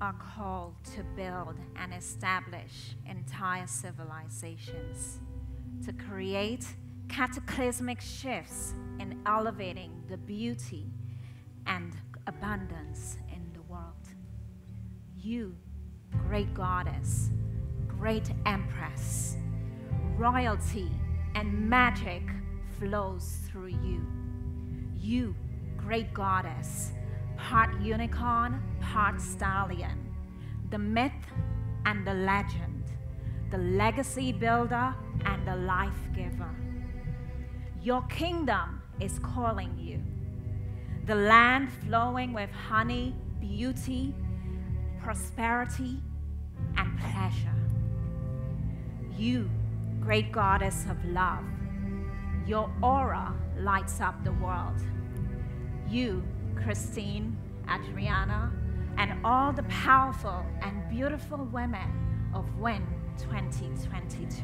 are called to build and establish entire civilizations, to create cataclysmic shifts in elevating the beauty and abundance in the world. You, great goddess, great empress, royalty and magic flows through you. You, great goddess, part unicorn, part stallion, the myth and the legend, the legacy builder and the life giver. Your kingdom is calling you. The land flowing with honey, beauty, prosperity, and pleasure. You, great goddess of love, your aura lights up the world. You, Christine, Adriana, and all the powerful and beautiful women of WIN 2022.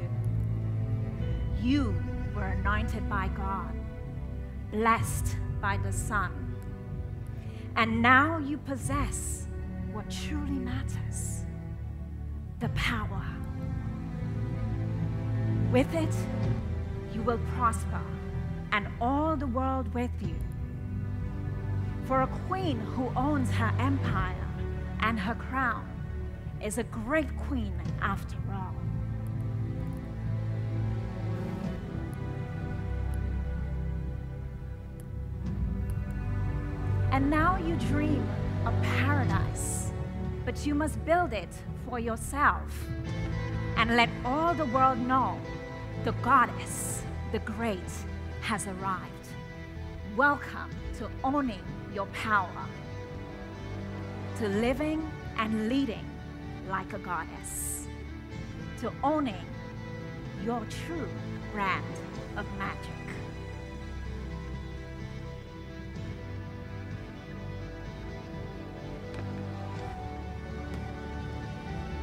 You were anointed by God, blessed by the Son, and now you possess what truly matters, the power. With it, you will prosper, and all the world with you. For a queen who owns her empire and her crown is a great queen after all. And now you dream of paradise, but you must build it for yourself and let all the world know the goddess, the great, has arrived. Welcome to owning your power, to living and leading like a goddess, to owning your true brand of magic.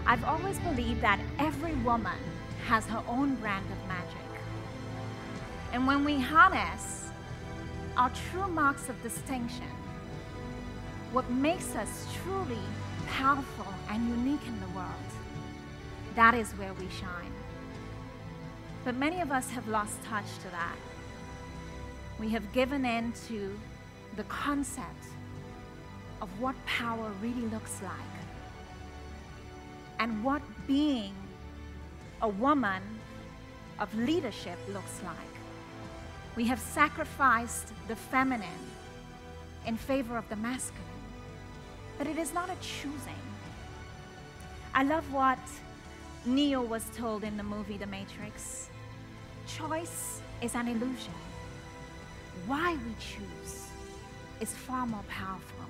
I've always believed that every woman has her own brand of magic. And when we harness our true marks of distinction, what makes us truly powerful and unique in the world, that is where we shine. But many of us have lost touch to that. We have given in to the concept of what power really looks like and what being a woman of leadership looks like. We have sacrificed the feminine in favor of the masculine. But it is not a choosing. I love what Neo was told in the movie The Matrix. Choice is an illusion. Why we choose is far more powerful.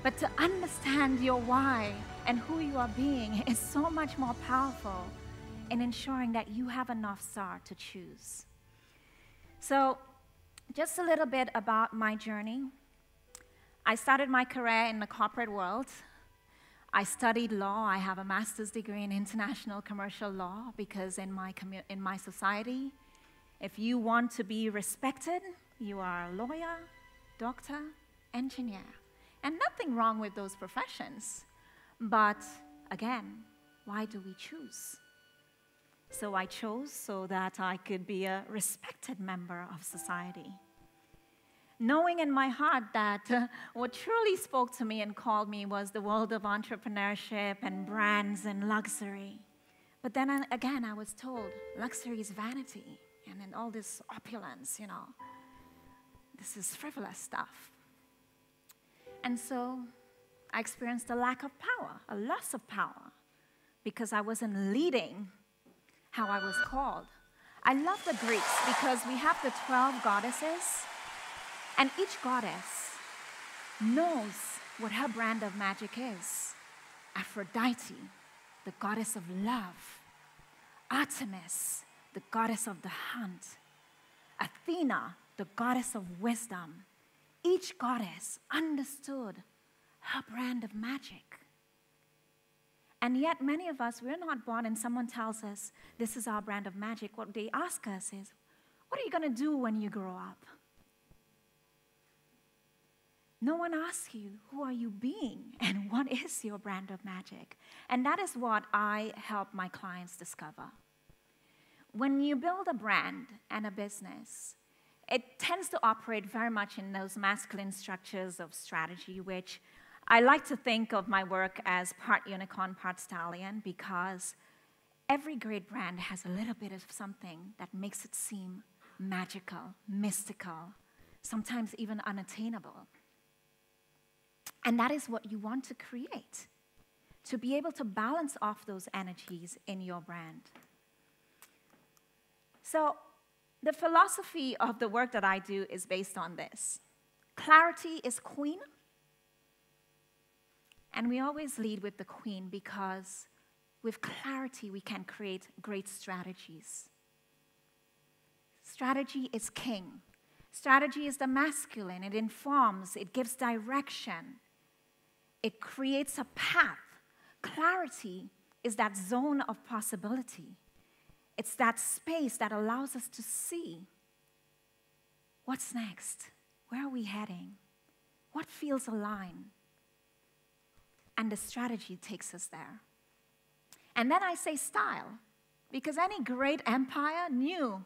But to understand your why and who you are being is so much more powerful in ensuring that you have a North Star to choose. So, just a little bit about my journey. I started my career in the corporate world. I studied law. I have a master's degree in international commercial law because in my society, if you want to be respected, you are a lawyer, doctor, engineer. And nothing wrong with those professions. But again, why do we choose? So I chose so that I could be a respected member of society. Knowing in my heart that what truly spoke to me and called me was the world of entrepreneurship and brands and luxury. But then again, I was told luxury is vanity and then all this opulence, this is frivolous stuff. And so I experienced a lack of power, a loss of power, because I wasn't leading how I was called. I love the Greeks because we have the 12 goddesses, and each goddess knows what her brand of magic is. Aphrodite, the goddess of love. Artemis, the goddess of the hunt. Athena, the goddess of wisdom. Each goddess understood her brand of magic. And yet many of us, we're not born and someone tells us, this is our brand of magic. What they ask us is, what are you going to do when you grow up? No one asks you, who are you being and what is your brand of magic? And that is what I help my clients discover. When you build a brand and a business, it tends to operate very much in those masculine structures of strategy, which I like to think of my work as part unicorn, part stallion, because every great brand has a little bit of something that makes it seem magical, mystical, sometimes even unattainable. And that is what you want to create, to be able to balance off those energies in your brand. So the philosophy of the work that I do is based on this. Clarity is queen. And we always lead with the queen because with clarity we can create great strategies. Strategy is king. Strategy is the masculine. It informs, it gives direction. It creates a path. Clarity is that zone of possibility. It's that space that allows us to see what's next, where are we heading, what feels aligned, and the strategy takes us there. And then I say style, because any great empire knew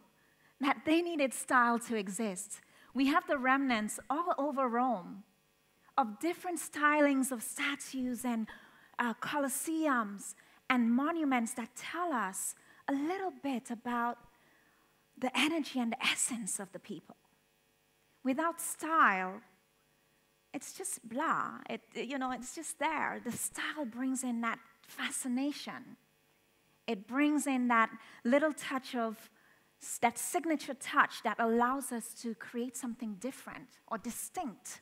that they needed style to exist. We have the remnants all over Rome of different stylings of statues and colosseums and monuments that tell us a little bit about the energy and the essence of the people. Without style, it's just blah. It's just there. The style brings in that fascination. It brings in that little touch of, that signature touch that allows us to create something different or distinct.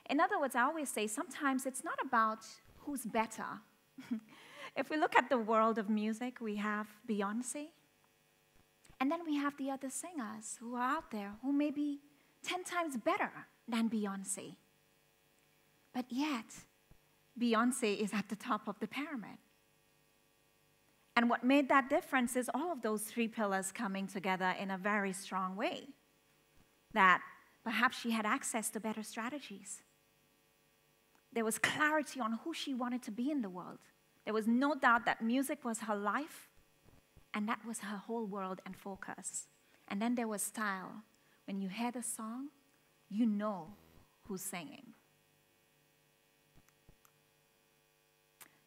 In other words, I always say sometimes it's not about who's better. If we look at the world of music, we have Beyoncé, and then we have the other singers who are out there who may be 10 times better than Beyoncé. But yet, Beyoncé is at the top of the pyramid. And what made that difference is all of those three pillars coming together in a very strong way. That perhaps she had access to better strategies. There was clarity on who she wanted to be in the world. There was no doubt that music was her life, and that was her whole world and focus. And then there was style. When you hear the song, you know who's singing.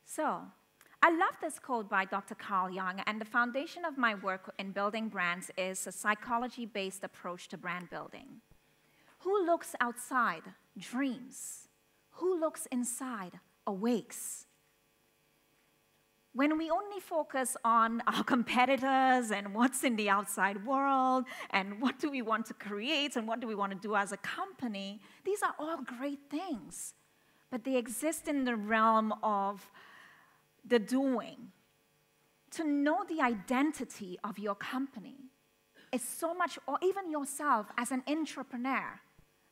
So, I love this quote by Dr. Carl Jung, and the foundation of my work in building brands is a psychology-based approach to brand building. Who looks outside dreams. Who looks inside awakes. When we only focus on our competitors and what's in the outside world and what do we want to create and what do we want to do as a company, these are all great things, but they exist in the realm of the doing. To know the identity of your company is so much, or even yourself as an entrepreneur.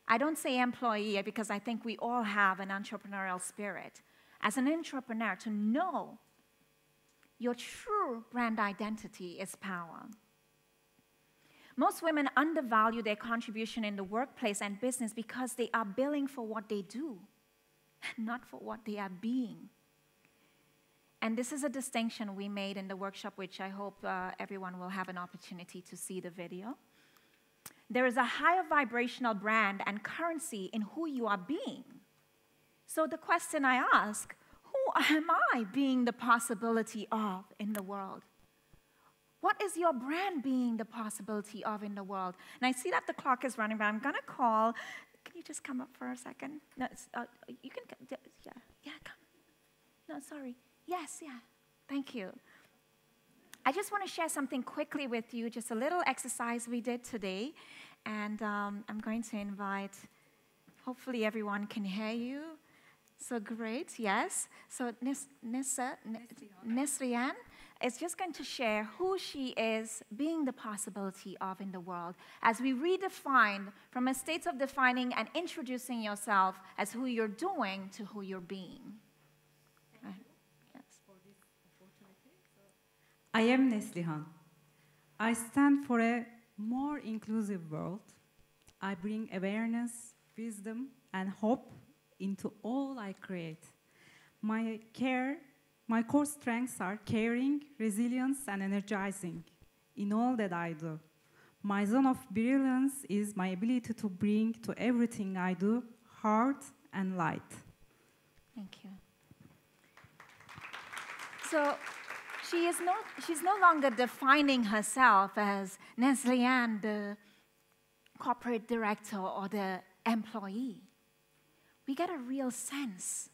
I don't say employee because I think we all have an entrepreneurial spirit. As an entrepreneur, to know your true brand identity is power. Most women undervalue their contribution in the workplace and business because they are billing for what they do, not for what they are being. And this is a distinction we made in the workshop, which I hope everyone will have an opportunity to see the video. There is a higher vibrational brand and currency in who you are being. So the question I ask, who am I being the possibility of in the world? What is your brand being the possibility of in the world? And I see that the clock is running, but I'm going to call. Can you just come up for a second? No, you can, yeah, come. No, sorry. Yes, yeah, thank you. I just want to share something quickly with you, just a little exercise we did today. And I'm going to invite, hopefully everyone can hear you. So great, yes. So Nesrian is just going to share who she is being the possibility of in the world as we redefine from a state of defining and introducing yourself as who you're doing to who you're being. I am Neslihan. I stand for a more inclusive world. I bring awareness, wisdom, and hope into all I create. My core strengths are caring, resilience, and energizing in all that I do. My zone of brilliance is my ability to bring to everything I do heart and light. Thank you. So she's no longer defining herself as Nestle Ann, the corporate director or the employee. We get a real sense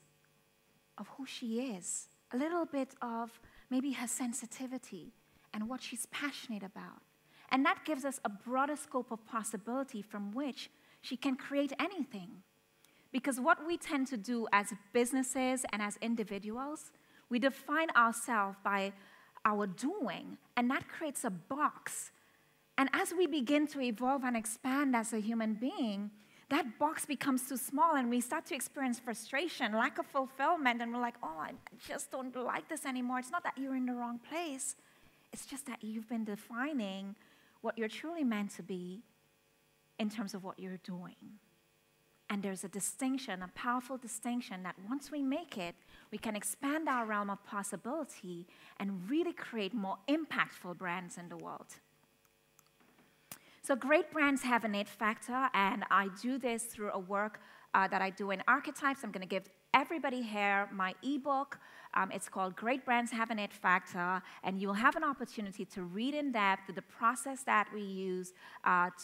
of who she is, a little bit of maybe her sensitivity and what she's passionate about. And that gives us a broader scope of possibility from which she can create anything. Because what we tend to do as businesses and as individuals, we define ourselves by our doing, and that creates a box. And as we begin to evolve and expand as a human being, that box becomes too small, and we start to experience frustration, lack of fulfillment, and we're like, oh, I just don't like this anymore. It's not that you're in the wrong place. It's just that you've been defining what you're truly meant to be in terms of what you're doing. And there's a distinction, a powerful distinction, that once we make it, we can expand our realm of possibility and really create more impactful brands in the world. So great brands have an it factor, and I do this through a work that I do in archetypes. I'm going to give everybody here my ebook. It's called Great Brands Have an It Factor, and you'll have an opportunity to read in depth the process that we use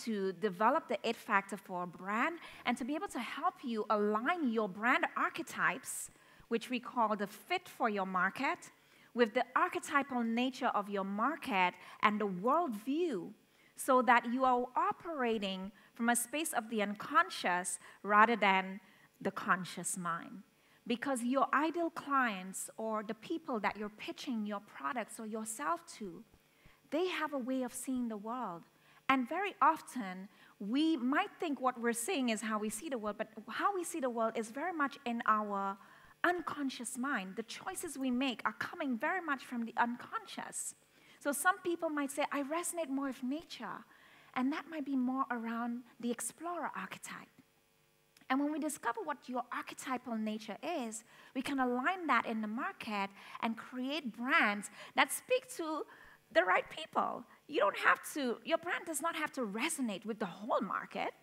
to develop the it factor for a brand and to be able to help you align your brand archetypes, which we call the fit for your market, with the archetypal nature of your market and the worldview, so that you are operating from a space of the unconscious rather than the conscious mind. Because your ideal clients or the people that you're pitching your products or yourself to, they have a way of seeing the world. And very often, we might think what we're seeing is how we see the world, but how we see the world is very much in our unconscious mind. The choices we make are coming very much from the unconscious. So some people might say, I resonate more with nature, and that might be more around the explorer archetype. And when we discover what your archetypal nature is, we can align that in the market and create brands that speak to the right people. You don't have to, your brand does not have to resonate with the whole market.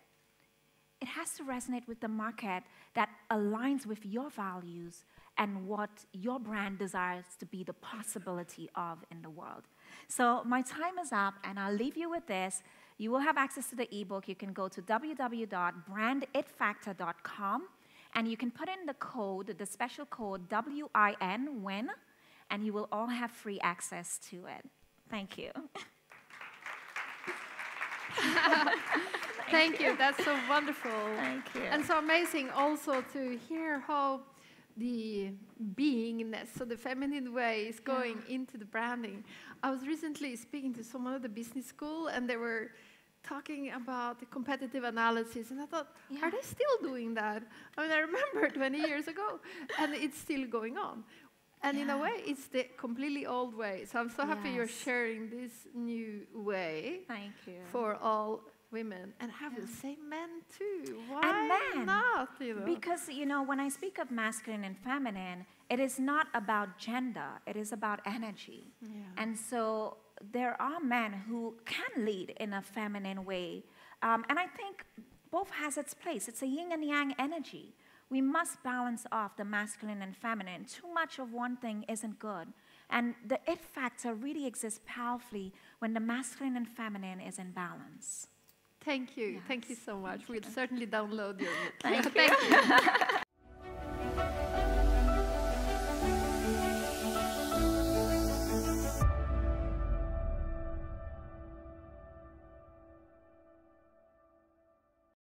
It has to resonate with the market that aligns with your values and what your brand desires to be the possibility of in the world. So my time is up, and I'll leave you with this. You will have access to the ebook. You can go to www.branditfactor.com, and you can put in the code, the special code WIN, WIN, and you will all have free access to it. Thank you. Thank you. That's so wonderful. Thank you. And so amazing also to hear how the beingness, so the feminine way is going into the branding. I was recently speaking to someone at the business school, and they were talking about the competitive analysis, and I thought, are they still doing that? I mean, I remember 20 years ago, and it's still going on. And in a way, it's the completely old way. So I'm so happy you're sharing this new way. Thank you. For all women, and have the same men too. Why and men, not? You know? Because, you know, when I speak of masculine and feminine, it is not about gender. It is about energy. Yeah. And so there are men who can lead in a feminine way. And I think both has its place. It's a yin and yang energy. We must balance off the masculine and feminine. Too much of one thing isn't good. And the it factor really exists powerfully when the masculine and feminine is in balance. Thank you. Yes. Thank you so much. We'll certainly download your book. Thank you.